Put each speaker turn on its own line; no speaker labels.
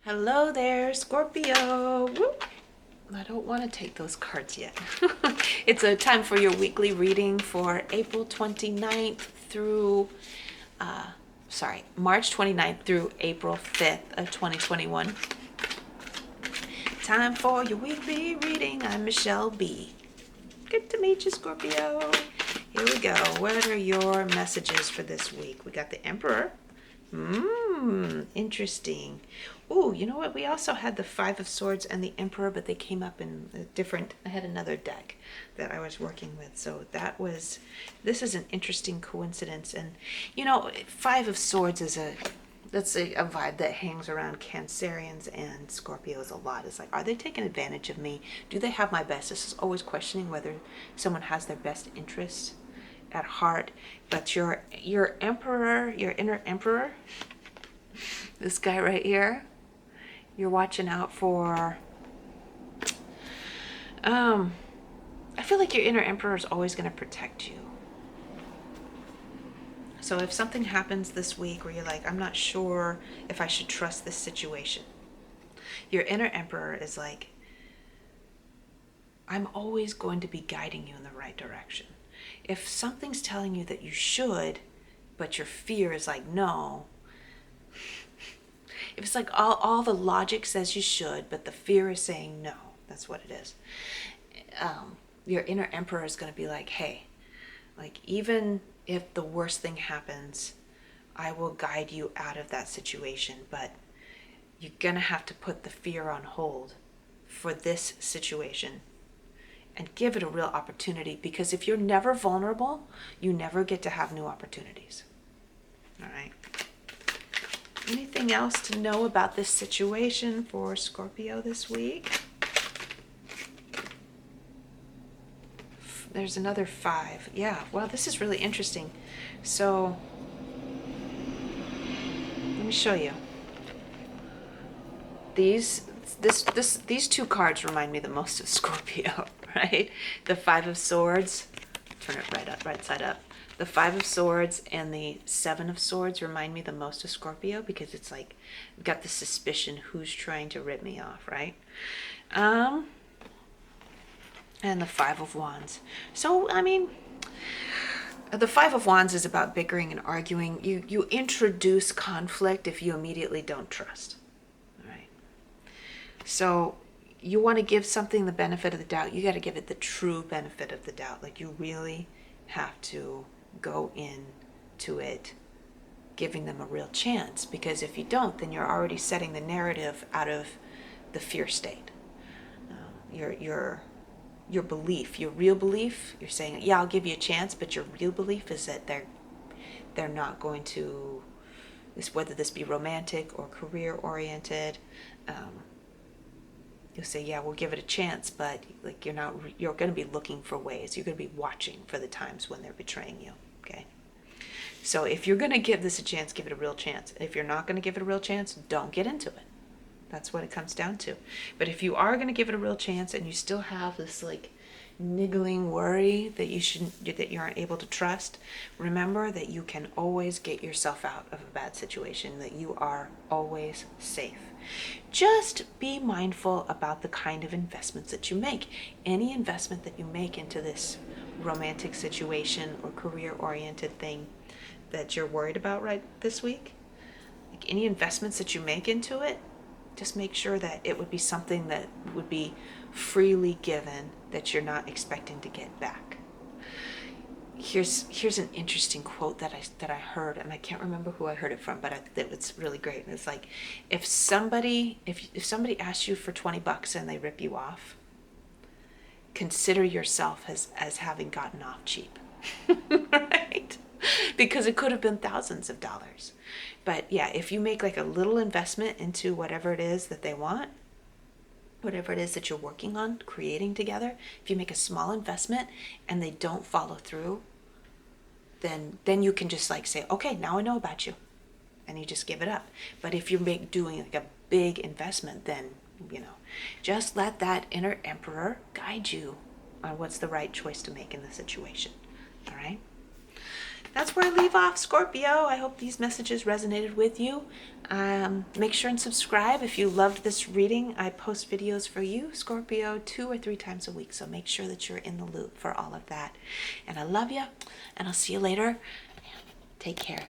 Hello there, Scorpio. Whoop. I don't want to take those cards yet. It's a time for your weekly reading for April 29th through, March 29th through April 5th of 2021. Time for your weekly reading. I'm Michele B. Good to meet you, Scorpio. Here we go. What are your messages for this week? We got the Emperor. Interesting. Oh, you know what? We also had the Five of Swords and the Emperor, but they came up in a different, I had another deck that I was working with. So this is an interesting coincidence. And, Five of Swords is that's a vibe that hangs around Cancerians and Scorpios a lot. It's like, are they taking advantage of me? Do they have my best? This is always questioning whether someone has their best interests at heart. But your emperor, your inner emperor, this guy right here, you're watching out for. I feel like your inner emperor is always going to protect you. So if something happens this week where you're like, I'm not sure if I should trust this situation, your inner emperor is like, I'm always going to be guiding you in the right direction. If something's telling you that you should, but your fear is like, no. If it's like all the logic says you should, but the fear is saying no, that's what it is. Your inner emperor is going to be like, hey, like even if the worst thing happens, I will guide you out of that situation, but you're going to have to put the fear on hold for this situation and give it a real opportunity, because if you're never vulnerable, you never get to have new opportunities. All right. Anything else to know about this situation for Scorpio this week? There's another 5. Yeah, well, this is really interesting. So, let me show you. These two cards remind me the most of Scorpio, right? The Five of Swords, turn it right side up. The Five of Swords and the Seven of Swords remind me the most of Scorpio, because it's like, I've got the suspicion who's trying to rip me off, right? And the Five of Wands. So, I mean, the Five of Wands is about bickering and arguing. You introduce conflict if you immediately don't trust. All right. So you want to give something the benefit of the doubt. You got to give it the true benefit of the doubt. Like, you really have to go into it giving them a real chance, because if you don't, then you're already setting the narrative out of the fear state. Your belief, your real belief, you're saying, yeah, I'll give you a chance, but your real belief is that they're not going to, whether this be romantic or career oriented, you'll say, yeah, we'll give it a chance, but like you're going to be looking for ways. You're going to be watching for the times when they're betraying you. Okay. So if you're going to give this a chance, give it a real chance. If you're not going to give it a real chance, don't get into it. That's what it comes down to. But if you are going to give it a real chance and you still have this like niggling worry that you aren't able to trust, remember that you can always get yourself out of a bad situation, that you are always safe. Just be mindful about the kind of investments that you make. Any investment that you make into this romantic situation or career-oriented thing that you're worried about right this week, like any investments that you make into it, just make sure that it would be something that would be freely given, that you're not expecting to get back. Here's an interesting quote that I heard, and I can't remember who I heard it from, but it was really great. And it's like, if somebody asks you for $20 and they rip you off, consider yourself as having gotten off cheap, right? Because it could have been thousands of dollars. But yeah, if you make like a little investment into whatever it is that they want, whatever it is that you're working on creating together, if you make a small investment and they don't follow through, then you can just like say, okay, now I know about you, and you just give it up. But if you're doing like a big investment, then just let that inner emperor guide you on what's the right choice to make in the situation. All right. that's where I leave off, Scorpio. I hope these messages resonated with you. Make sure and subscribe if you loved this reading. I post videos for you, Scorpio, 2 or 3 times a week. So make sure that you're in the loop for all of that. And I love you, and I'll see you later. Take care.